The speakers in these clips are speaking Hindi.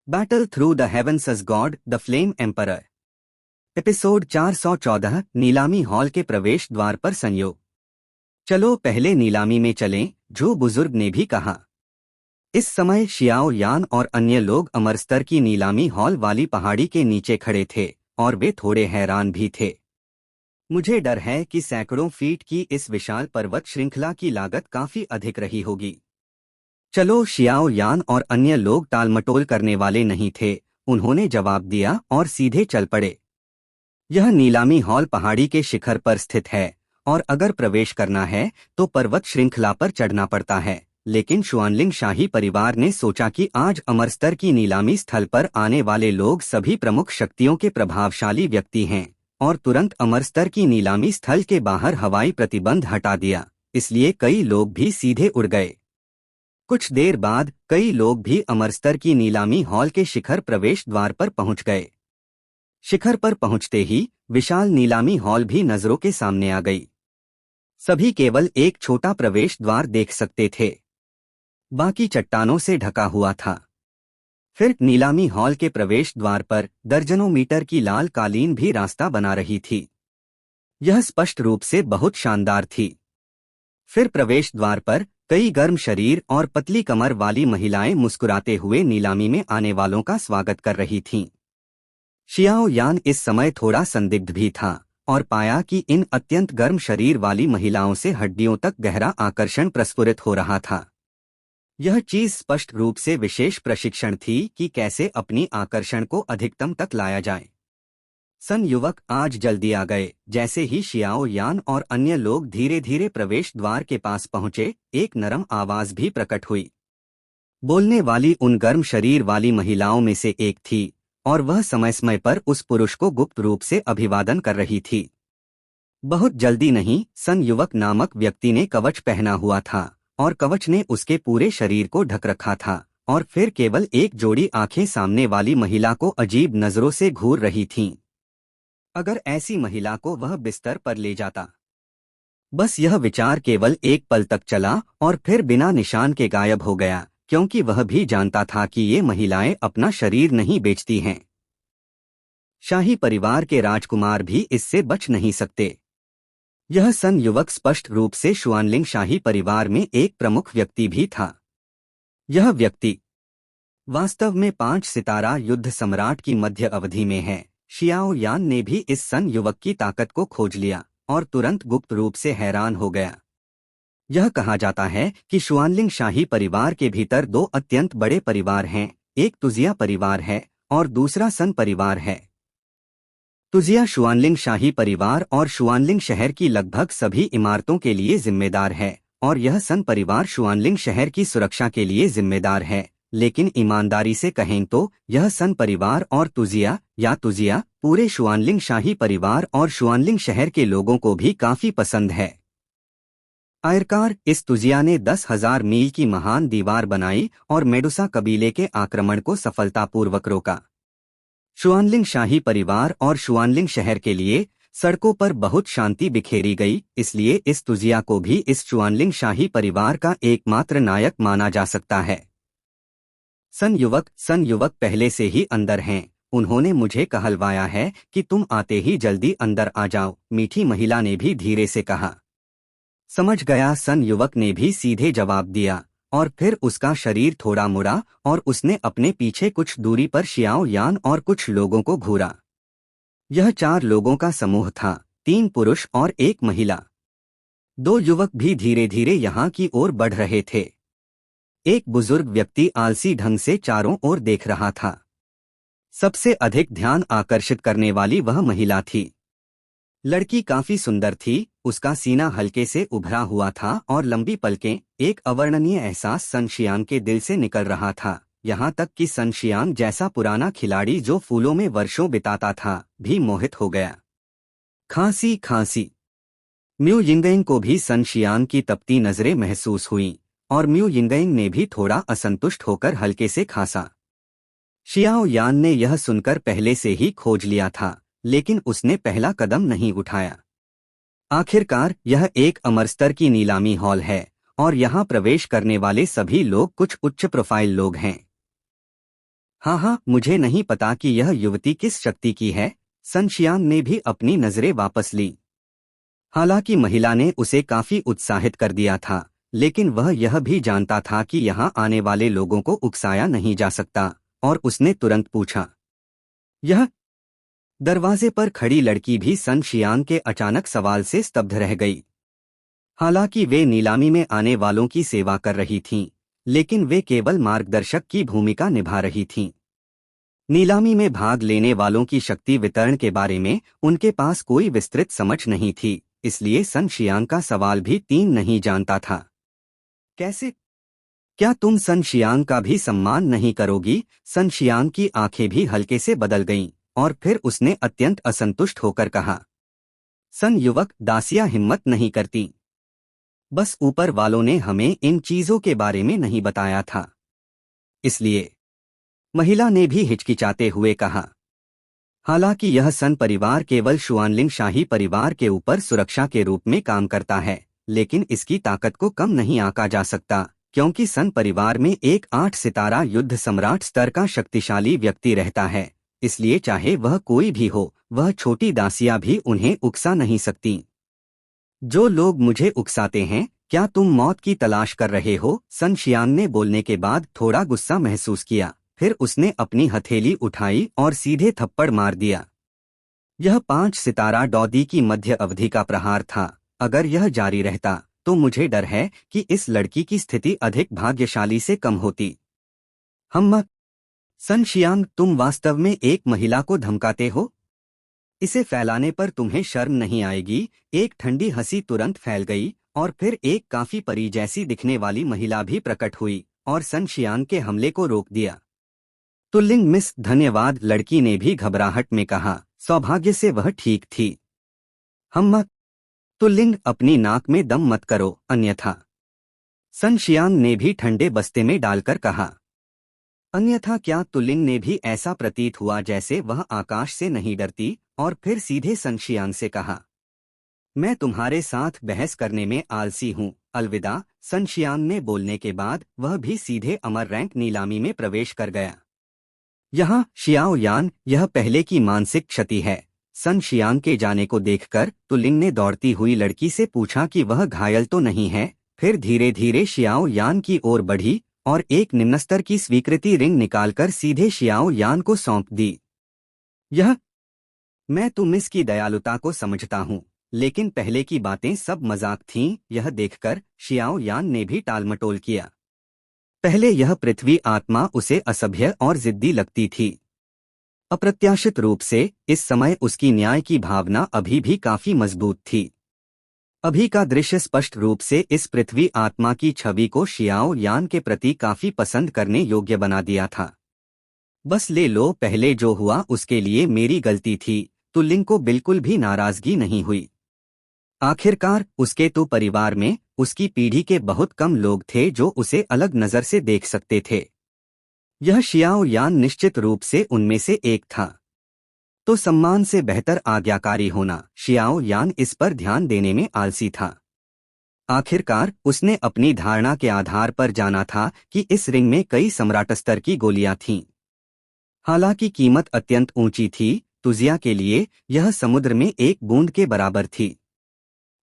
Battle through the heavens as god the flame emperor. Episode 414 नीलामी हॉल के प्रवेश द्वार पर संयोग। चलो पहले नीलामी में चलें, झू बुजुर्ग ने भी कहा। इस समय शियाओ यान और अन्य लोग अमरस्तर की नीलामी हॉल वाली पहाड़ी के नीचे खड़े थे और वे थोड़े हैरान भी थे। मुझे डर है कि सैकड़ों फीट की इस विशाल पर्वत श्रृंखला की लागत काफी अधिक रही होगी। चलो, शियाओ यान और अन्य लोग टालमटोल करने वाले नहीं थे। उन्होंने जवाब दिया और सीधे चल पड़े। यह नीलामी हॉल पहाड़ी के शिखर पर स्थित है और अगर प्रवेश करना है तो पर्वत श्रृंखला पर चढ़ना पड़ता है। लेकिन शुआनलिंग शाही परिवार ने सोचा कि आज अमरस्तर की नीलामी स्थल पर आने वाले लोग सभी प्रमुख शक्तियों के प्रभावशाली व्यक्ति हैं और तुरंत अमरस्तर की नीलामी स्थल के बाहर हवाई प्रतिबंध हटा दिया। इसलिए कई लोग भी सीधे उड़ गए। कुछ देर बाद कई लोग भी अमरस्तर की नीलामी हॉल के शिखर प्रवेश द्वार पर पहुंच गए। शिखर पर पहुंचते ही विशाल नीलामी हॉल भी नजरों के सामने आ गई। सभी केवल एक छोटा प्रवेश द्वार देख सकते थे, बाकी चट्टानों से ढका हुआ था। फिर नीलामी हॉल के प्रवेश द्वार पर दर्जनों मीटर की लाल कालीन भी रास्ता बना रही थी। यह स्पष्ट रूप से बहुत शानदार थी। फिर प्रवेश द्वार पर कई गर्म शरीर और पतली कमर वाली महिलाएं मुस्कुराते हुए नीलामी में आने वालों का स्वागत कर रही थीं। शियाओ यान इस समय थोड़ा संदिग्ध भी था और पाया कि इन अत्यंत गर्म शरीर वाली महिलाओं से हड्डियों तक गहरा आकर्षण प्रस्फुरित हो रहा था। यह चीज स्पष्ट रूप से विशेष प्रशिक्षण थी कि कैसे अपनी आकर्षण को अधिकतम तक लाया जाए। सन युवक आज जल्दी आ गए। जैसे ही शियाओ यान और अन्य लोग धीरे धीरे प्रवेश द्वार के पास पहुंचे, एक नरम आवाज भी प्रकट हुई। बोलने वाली उन गर्म शरीर वाली महिलाओं में से एक थी और वह समय समय पर उस पुरुष को गुप्त रूप से अभिवादन कर रही थी। बहुत जल्दी नहीं, सन युवक नामक व्यक्ति ने कवच पहना हुआ था और कवच ने उसके पूरे शरीर को ढक रखा था और फिर केवल एक जोड़ी आंखें सामने वाली महिला को अजीब नजरों से घूर रही थीं। अगर ऐसी महिला को वह बिस्तर पर ले जाता। बस यह विचार केवल एक पल तक चला और फिर बिना निशान के गायब हो गया, क्योंकि वह भी जानता था कि ये महिलाएं अपना शरीर नहीं बेचती हैं। शाही परिवार के राजकुमार भी इससे बच नहीं सकते। यह सन युवक स्पष्ट रूप से शुआनलिंग शाही परिवार में एक प्रमुख व्यक्ति भी था। यह व्यक्ति वास्तव में 5 सितारा युद्ध सम्राट की मध्य अवधि में है। शियाओ यान ने भी इस सन युवक की ताकत को खोज लिया और तुरंत गुप्त रूप से हैरान हो गया। यह कहा जाता है कि शुआनलिंग शाही परिवार के भीतर 2 अत्यंत बड़े परिवार हैं, एक तुजिया परिवार है और दूसरा सन परिवार है। तुजिया शुआनलिंग शाही परिवार और शुआनलिंग शहर की लगभग सभी इमारतों के लिए जिम्मेदार है और यह सन परिवार शुआनलिंग शहर की सुरक्षा के लिए जिम्मेदार है। लेकिन ईमानदारी से कहें तो यह सन परिवार और तुजिया पूरे शुआनलिंग शाही परिवार और शुआनलिंग शहर के लोगों को भी काफी पसंद है। आयरकार इस तुजिया ने 10,000 मील की महान दीवार बनाई और मेडुसा कबीले के आक्रमण को सफलतापूर्वक रोका। शुआनलिंग शाही परिवार और शुआनलिंग शहर के लिए सड़कों पर बहुत शांति बिखेरी गई, इसलिए इस तुजिया को भी इस शुआनलिंग शाही परिवार का एकमात्र नायक माना जा सकता है। सन युवक पहले से ही अंदर हैं। उन्होंने मुझे कहलवाया है कि तुम आते ही जल्दी अंदर आ जाओ, मीठी महिला ने भी धीरे से कहा। समझ गया, सन युवक ने भी सीधे जवाब दिया और फिर उसका शरीर थोड़ा मुड़ा और उसने अपने पीछे कुछ दूरी पर शियाओ यान और कुछ लोगों को घूरा। यह 4 लोगों का समूह था, 3 पुरुष और 1 महिला। 2 युवक भी धीरे धीरे यहाँ की ओर बढ़ रहे थे। एक बुजुर्ग व्यक्ति आलसी ढंग से चारों ओर देख रहा था। सबसे अधिक ध्यान आकर्षित करने वाली वह महिला थी। लड़की काफी सुंदर थी, उसका सीना हल्के से उभरा हुआ था और लंबी पलकें। एक अवर्णनीय एहसास सन शियांग के दिल से निकल रहा था, यहाँ तक कि सन शियांग जैसा पुराना खिलाड़ी जो फूलों में वर्षों बिताता था भी मोहित हो गया। खांसी म्यू यिंगयिंग को भी सन शियांग की तपती नजरें महसूस हुईं और म्यू यिंगयिंग ने भी थोड़ा असंतुष्ट होकर हल्के से खांसा। शियाओ यान ने यह सुनकर पहले से ही खोज लिया था, लेकिन उसने पहला कदम नहीं उठाया। आखिरकार यह एक अमरस्तर की नीलामी हॉल है और यहाँ प्रवेश करने वाले सभी लोग कुछ उच्च प्रोफाइल लोग हैं। हाँ हाँ, मुझे नहीं पता कि यह युवती किस शक्ति की है। सन शियांग ने भी अपनी नजरें वापस ली। हालांकि महिला ने उसे काफी उत्साहित कर दिया था, लेकिन वह यह भी जानता था कि यहाँ आने वाले लोगों को उकसाया नहीं जा सकता, और उसने तुरंत पूछा, यह? दरवाजे पर खड़ी लड़की भी सन शियांग के अचानक सवाल से स्तब्ध रह गई। हालांकि वे नीलामी में आने वालों की सेवा कर रही थीं, लेकिन वे केवल मार्गदर्शक की भूमिका निभा रही थीं। नीलामी में भाग लेने वालों की शक्ति वितरण के बारे में उनके पास कोई विस्तृत समझ नहीं थी, इसलिए सन शियांग का सवाल भी तीन नहीं जानता था। कैसे? क्या तुम सन शियांग का भी सम्मान नहीं करोगी? सन शियांग की आंखें भी हल्के से बदल गईं, और फिर उसने अत्यंत असंतुष्ट होकर कहा, सन युवक, दासियां हिम्मत नहीं करती। बस ऊपर वालों ने हमें इन चीजों के बारे में नहीं बताया था, इसलिए। महिला ने भी हिचकिचाते हुए कहा। हालांकि यह सन परिवार केवल शुआनलिंग शाही परिवार के ऊपर सुरक्षा के रूप में काम करता है, लेकिन इसकी ताकत को कम नहीं आंका जा सकता, क्योंकि सन परिवार में एक 8 सितारा युद्ध सम्राट स्तर का शक्तिशाली व्यक्ति रहता है, इसलिए चाहे वह कोई भी हो, वह छोटी दासियां भी उन्हें उकसा नहीं सकती। जो लोग मुझे उकसाते हैं, क्या तुम मौत की तलाश कर रहे हो? सन शियांग ने बोलने के बाद थोड़ा गुस्सा महसूस किया, फिर उसने अपनी हथेली उठाई और सीधे थप्पड़ मार दिया। यह 5 सितारा डौदी की मध्य अवधि का प्रहार था। अगर यह जारी रहता, तो मुझे डर है कि इस लड़की की स्थिति अधिक भाग्यशाली से कम होती। हम सन शियांग, तुम वास्तव में एक महिला को धमकाते हो? इसे फैलाने पर तुम्हें शर्म नहीं आएगी? एक ठंडी हंसी तुरंत फैल गई, और फिर एक काफी परी जैसी दिखने वाली महिला भी प्रकट हुई और सन शियांग के हमले को रोक दिया। तुलिंग मिस, धन्यवाद, लड़की ने भी घबराहट में कहा। सौभाग्य से वह ठीक थी। हम तुलिंग, अपनी नाक में दम मत करो, अन्यथा। सन शियांग ने भी ठंडे बस्ते में डालकर कहा। अन्यथा क्या? तुलिंग ने भी ऐसा प्रतीत हुआ जैसे वह आकाश से नहीं डरती, और फिर सीधे सन शियांग से कहा, मैं तुम्हारे साथ बहस करने में आलसी हूँ, अलविदा। सन शियांग ने बोलने के बाद वह भी सीधे अमर रैंक नीलामी में प्रवेश कर गया। यहाँ शियाओ यान, यह पहले की मानसिक क्षति है। सन शियांग के जाने को देखकर तुलिंग ने दौड़ती हुई लड़की से पूछा कि वह घायल तो नहीं है। फिर धीरे धीरे शियाओ यान की ओर बढ़ी और एक निम्नस्तर की स्वीकृति रिंग निकालकर सीधे शियाओ यान को सौंप दी। यह? मैं तो मिस की दयालुता को समझता हूँ, लेकिन पहले की बातें सब मजाक थीं। यह देखकर शियाओ यान ने भी टालमटोल किया। पहले यह पृथ्वी आत्मा उसे असभ्य और जिद्दी लगती थी। अप्रत्याशित रूप से इस समय उसकी न्याय की भावना अभी भी काफी मजबूत थी। अभी का दृश्य स्पष्ट रूप से इस पृथ्वी आत्मा की छवि को शियाओ यान के प्रति काफी पसंद करने योग्य बना दिया था। बस ले लो, पहले जो हुआ उसके लिए मेरी गलती थी। तुलिंग को बिल्कुल भी नाराजगी नहीं हुई। आखिरकार उसके तो परिवार में उसकी पीढ़ी के बहुत कम लोग थे जो उसे अलग नजर से देख सकते थे। यह शियाओ यान निश्चित रूप से उनमें से एक था। तो सम्मान से बेहतर आज्ञाकारी होना, शियाओ यान इस पर ध्यान देने में आलसी था। आखिरकार उसने अपनी धारणा के आधार पर जाना था कि इस रिंग में कई सम्राट स्तर की गोलियां थीं। हालांकि कीमत अत्यंत ऊंची थी, तुजिया के लिए यह समुद्र में एक बूंद के बराबर थी।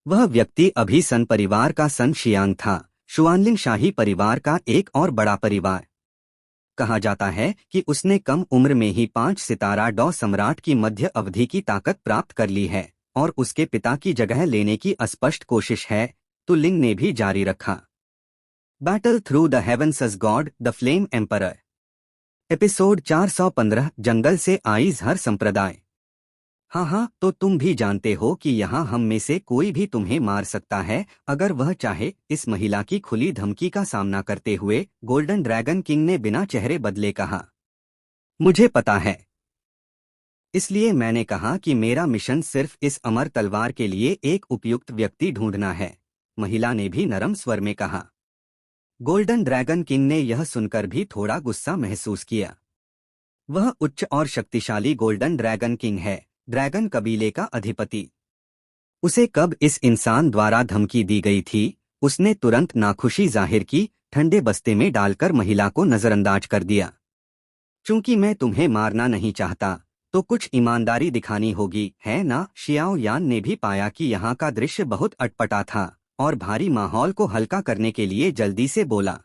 वह व्यक्ति अभी सन परिवार का सन शियांग था, शुआनलिंग शाही परिवार का एक और बड़ा परिवार। कहा जाता है कि उसने कम उम्र में ही 5 सितारा डॉ सम्राट की मध्य अवधि की ताकत प्राप्त कर ली है, और उसके पिता की जगह लेने की अस्पष्ट कोशिश है। तुलिंग ने भी जारी रखा। Battle through the heavens as god, the flame emperor. Episode 415, जंगल से आई हर संप्रदाय। हाँ, तो तुम भी जानते हो कि यहाँ हम में से कोई भी तुम्हें मार सकता है अगर वह चाहे। इस महिला की खुली धमकी का सामना करते हुए गोल्डन ड्रैगन किंग ने बिना चेहरे बदले कहा, मुझे पता है। इसलिए मैंने कहा कि मेरा मिशन सिर्फ इस अमर तलवार के लिए एक उपयुक्त व्यक्ति ढूंढना है, महिला ने भी नरम स्वर में कहा। गोल्डन ड्रैगन किंग ने यह सुनकर भी थोड़ा गुस्सा महसूस किया। वह उच्च और शक्तिशाली गोल्डन ड्रैगन किंग है, ड्रैगन कबीले का अधिपति। उसे कब इस इंसान द्वारा धमकी दी गई थी? उसने तुरंत नाखुशी जाहिर की, ठंडे बस्ते में डालकर महिला को नजरअंदाज कर दिया। चूंकि मैं तुम्हें मारना नहीं चाहता, तो कुछ ईमानदारी दिखानी होगी, है ना? शियाओ यान ने भी पाया कि यहाँ का दृश्य बहुत अटपटा था और भारी माहौल को हल्का करने के लिए जल्दी से बोला,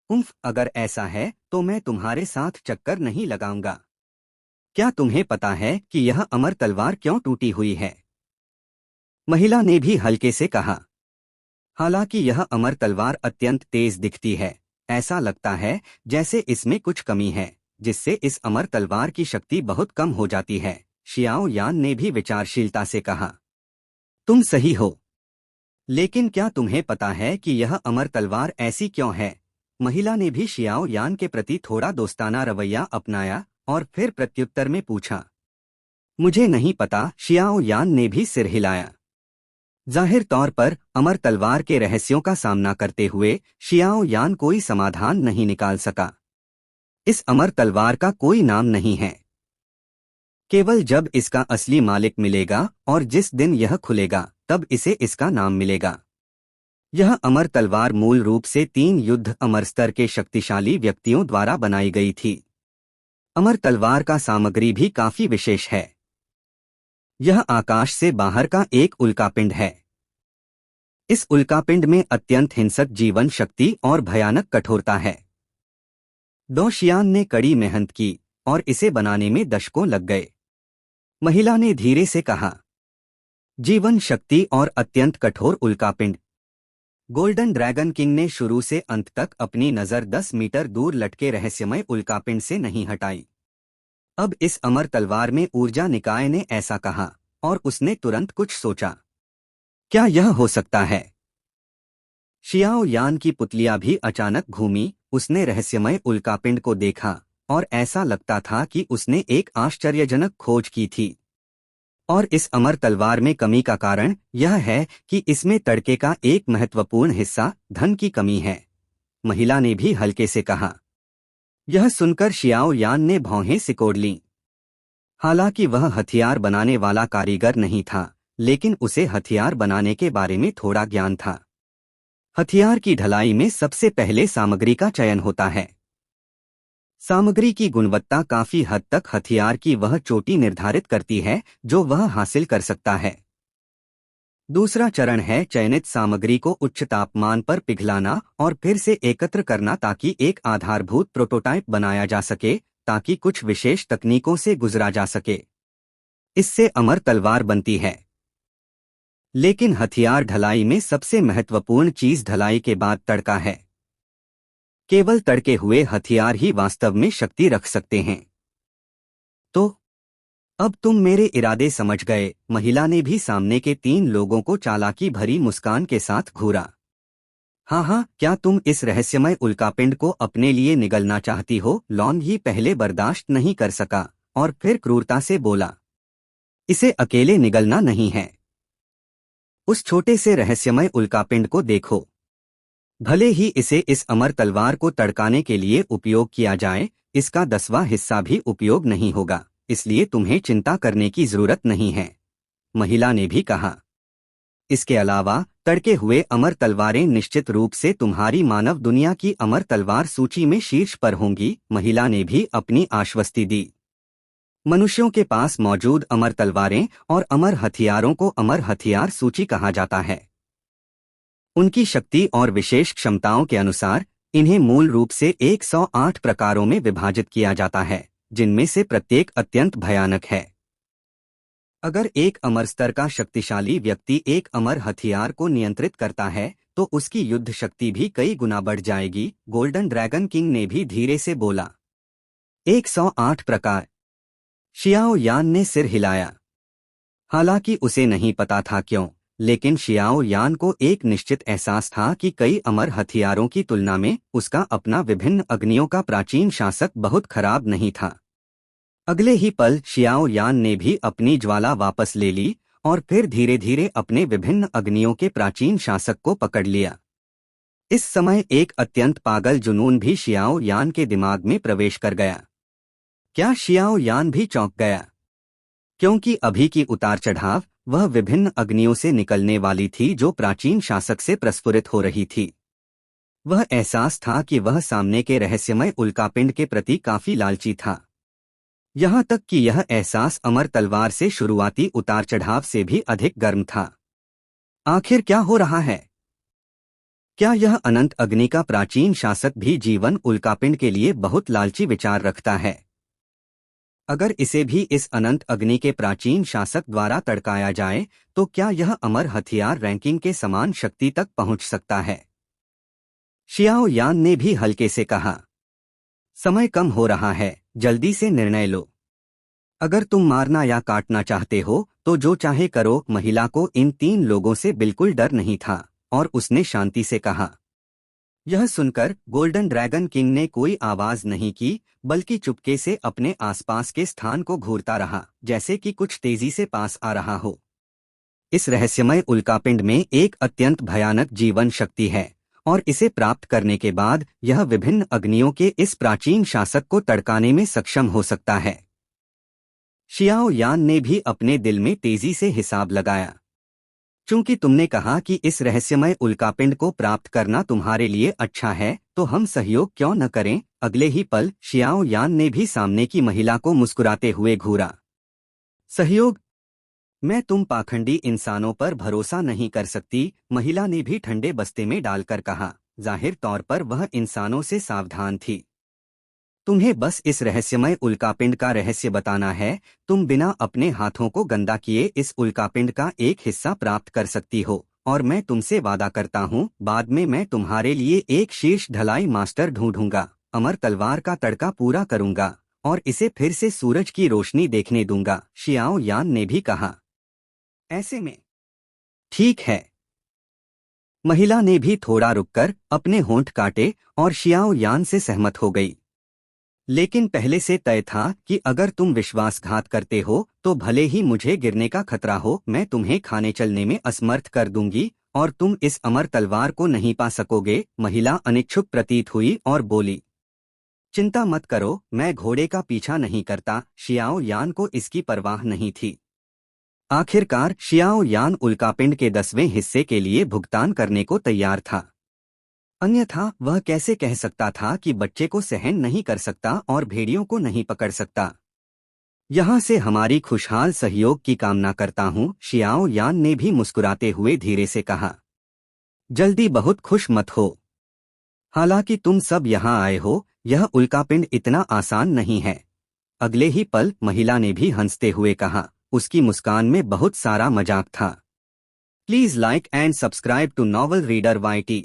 उम्फ, अगर ऐसा है तो मैं तुम्हारे साथ चक्कर नहीं लगाऊंगा। क्या तुम्हें पता है कि यह अमर तलवार क्यों टूटी हुई है? महिला ने भी हल्के से कहा। हालांकि यह अमर तलवार अत्यंत तेज दिखती है, ऐसा लगता है जैसे इसमें कुछ कमी है, जिससे इस अमर तलवार की शक्ति बहुत कम हो जाती है। शियाओ यान ने भी विचारशीलता से कहा, तुम सही हो, लेकिन क्या तुम्हें पता है कि यह अमर तलवार ऐसी क्यों है? महिला ने भी शियाओ यान के प्रति थोड़ा दोस्ताना रवैया अपनाया और फिर प्रत्युत्तर में पूछा, मुझे नहीं पता। शियाओ यान ने भी सिर हिलाया। जाहिर तौर पर अमर तलवार के रहस्यों का सामना करते हुए शियाओ यान कोई समाधान नहीं निकाल सका। इस अमर तलवार का कोई नाम नहीं है। केवल जब इसका असली मालिक मिलेगा और जिस दिन यह खुलेगा, तब इसे इसका नाम मिलेगा। यह अमर तलवार मूल रूप से 3 युद्ध अमर स्तर के शक्तिशाली व्यक्तियों द्वारा बनाई गई थी। अमर तलवार का सामग्री भी काफी विशेष है। यह आकाश से बाहर का एक उल्कापिंड है। इस उल्कापिंड में अत्यंत हिंसक जीवन शक्ति और भयानक कठोरता है। दो शियान ने कड़ी मेहनत की और इसे बनाने में दशकों लग गए। महिला ने धीरे से कहा, जीवन शक्ति और अत्यंत कठोर उल्कापिंड। गोल्डन ड्रैगन किंग ने शुरू से अंत तक अपनी नजर 10 मीटर दूर लटके रहस्यमय उल्कापिंड से नहीं हटाई। अब इस अमर तलवार में ऊर्जा निकाय ने ऐसा कहा और उसने तुरंत कुछ सोचा। क्या यह हो सकता है? शियाओ यान की पुतलियां भी अचानक घूमी। उसने रहस्यमय उल्कापिंड को देखा और ऐसा लगता था कि उसने एक आश्चर्यजनक खोज की थी। और इस अमर तलवार में कमी का कारण यह है कि इसमें तड़के का एक महत्वपूर्ण हिस्सा धन की कमी है। महिला ने भी हल्के से कहा। यह सुनकर शियाओ यान ने भौहें सिकोड़ लीं। हालांकि वह हथियार बनाने वाला कारीगर नहीं था, लेकिन उसे हथियार बनाने के बारे में थोड़ा ज्ञान था। हथियार की ढलाई में सबसे पहले सामग्री का चयन होता है। सामग्री की गुणवत्ता काफी हद तक हथियार की वह चोटी निर्धारित करती है जो वह हासिल कर सकता है। दूसरा चरण है चयनित सामग्री को उच्च तापमान पर पिघलाना और फिर से एकत्र करना ताकि एक आधारभूत प्रोटोटाइप बनाया जा सके, ताकि कुछ विशेष तकनीकों से गुजरा जा सके। इससे अमर तलवार बनती है। लेकिन हथियार ढलाई में सबसे महत्वपूर्ण चीज ढलाई के बाद तड़का है। केवल तड़के हुए हथियार ही वास्तव में शक्ति रख सकते हैं। तो अब तुम मेरे इरादे समझ गए। महिला ने भी सामने के 3 लोगों को चालाकी भरी मुस्कान के साथ घूरा। हाँ, क्या तुम इस रहस्यमय उल्कापिंड को अपने लिए निगलना चाहती हो? लॉन्ग ही पहले बर्दाश्त नहीं कर सका और फिर क्रूरता से बोला, इसे अकेले निगलना नहीं है। उस छोटे से रहस्यमय उल्कापिंड को देखो। भले ही इसे इस अमर तलवार को तड़काने के लिए उपयोग किया जाए, इसका 10वां हिस्सा भी उपयोग नहीं होगा, इसलिए तुम्हें चिंता करने की जरूरत नहीं है। महिला ने भी कहा। इसके अलावा तड़के हुए अमर तलवारें निश्चित रूप से तुम्हारी मानव दुनिया की अमर तलवार सूची में शीर्ष पर होंगी। महिला ने भी अपनी आश्वस्ति दी। मनुष्यों के पास मौजूद अमर तलवारें और अमर हथियारों को अमर हथियार सूची कहा जाता है। उनकी शक्ति और विशेष क्षमताओं के अनुसार इन्हें मूल रूप से 108 प्रकारों में विभाजित किया जाता है, जिनमें से प्रत्येक अत्यंत भयानक है। अगर एक अमर स्तर का शक्तिशाली व्यक्ति एक अमर हथियार को नियंत्रित करता है, तो उसकी युद्ध शक्ति भी कई गुना बढ़ जाएगी। गोल्डन ड्रैगन किंग ने भी धीरे से बोला। 108 प्रकार। शियाओ यान ने सिर हिलाया। हालांकि उसे नहीं पता था क्यों, लेकिन शियाओ यान को एक निश्चित एहसास था कि कई अमर हथियारों की तुलना में उसका अपना विभिन्न अग्नियों का प्राचीन शासक बहुत खराब नहीं था। अगले ही पल शियाओ यान ने भी अपनी ज्वाला वापस ले ली और फिर धीरे धीरे अपने विभिन्न अग्नियों के प्राचीन शासक को पकड़ लिया। इस समय एक अत्यंत पागल जुनून भी शियाओ यान के दिमाग में प्रवेश कर गया। क्या शियाओ यान भी चौंक गया? क्योंकि अभी की उतार चढ़ाव वह विभिन्न अग्नियों से निकलने वाली थी जो प्राचीन शासक से प्रस्फुरित हो रही थी। वह एहसास था कि वह सामने के रहस्यमय उल्कापिंड के प्रति काफी लालची था। यहाँ तक कि यह एहसास अमर तलवार से शुरुआती उतार चढ़ाव से भी अधिक गर्म था। आखिर क्या हो रहा है? क्या यह अनंत अग्नि का प्राचीन शासक भी जीवन उल्कापिंड के लिए बहुत लालची विचार रखता है? अगर इसे भी इस अनंत अग्नि के प्राचीन शासक द्वारा तड़काया जाए तो क्या यह अमर हथियार रैंकिंग के समान शक्ति तक पहुंच सकता है? शियाओ यान ने भी हल्के से कहा, समय कम हो रहा है, जल्दी से निर्णय लो। अगर तुम मारना या काटना चाहते हो तो जो चाहे करो। महिला को इन 3 लोगों से बिल्कुल डर नहीं था और उसने शांति से कहा। यह सुनकर गोल्डन ड्रैगन किंग ने कोई आवाज नहीं की, बल्कि चुपके से अपने आसपास के स्थान को घूरता रहा, जैसे कि कुछ तेजी से पास आ रहा हो। इस रहस्यमय उल्कापिंड में एक अत्यंत भयानक जीवन शक्ति है और इसे प्राप्त करने के बाद यह विभिन्न अग्नियों के इस प्राचीन शासक को तड़काने में सक्षम हो सकता है। शियाओ यान ने भी अपने दिल में तेजी से हिसाब लगाया। चूंकि तुमने कहा कि इस रहस्यमय उल्कापिंड को प्राप्त करना तुम्हारे लिए अच्छा है, तो हम सहयोग क्यों न करें? अगले ही पल शियाओ यान ने भी सामने की महिला को मुस्कुराते हुए घूरा। सहयोग? मैं तुम पाखंडी इंसानों पर भरोसा नहीं कर सकती, महिला ने भी ठंडे बस्ते में डालकर कहा। जाहिर तौर पर वह इंसानों से सावधान थी। तुम्हें बस इस रहस्यमय उल्कापिंड का रहस्य बताना है। तुम बिना अपने हाथों को गंदा किए इस उल्कापिंड का एक हिस्सा प्राप्त कर सकती हो और मैं तुमसे वादा करता हूँ, बाद में मैं तुम्हारे लिए एक शीर्ष ढलाई मास्टर ढूंढूंगा, अमर तलवार का तड़का पूरा करूंगा और इसे फिर से सूरज की रोशनी देखने दूंगा। शियाओ यान ने भी कहा। ऐसे में ठीक है। महिला ने भी थोड़ा रुककर अपने होंठ काटे और शियाओ यान से सहमत हो गई। लेकिन पहले से तय था कि अगर तुम विश्वासघात करते हो तो भले ही मुझे गिरने का खतरा हो, मैं तुम्हें खाने चलने में असमर्थ कर दूंगी और तुम इस अमर तलवार को नहीं पा सकोगे। महिला अनिच्छुक प्रतीत हुई और बोली, चिंता मत करो, मैं घोड़े का पीछा नहीं करता। शियाओ यान को इसकी परवाह नहीं थी। आखिरकार शियाओ यान उल्कापिंड के 10वें हिस्से के लिए भुगतान करने को तैयार था। अन्यथा वह कैसे कह सकता था कि बच्चे को सहन नहीं कर सकता और भेड़ियों को नहीं पकड़ सकता। यहाँ से हमारी खुशहाल सहयोग की कामना करता हूँ, शियाओ यान ने भी मुस्कुराते हुए धीरे से कहा। जल्दी बहुत खुश मत हो। हालांकि तुम सब यहाँ आए हो, यह उल्कापिंड इतना आसान नहीं है। अगले ही पल महिला ने भी हंसते हुए कहा। उसकी मुस्कान में बहुत सारा मजाक था। Please like and subscribe to novel reader YT।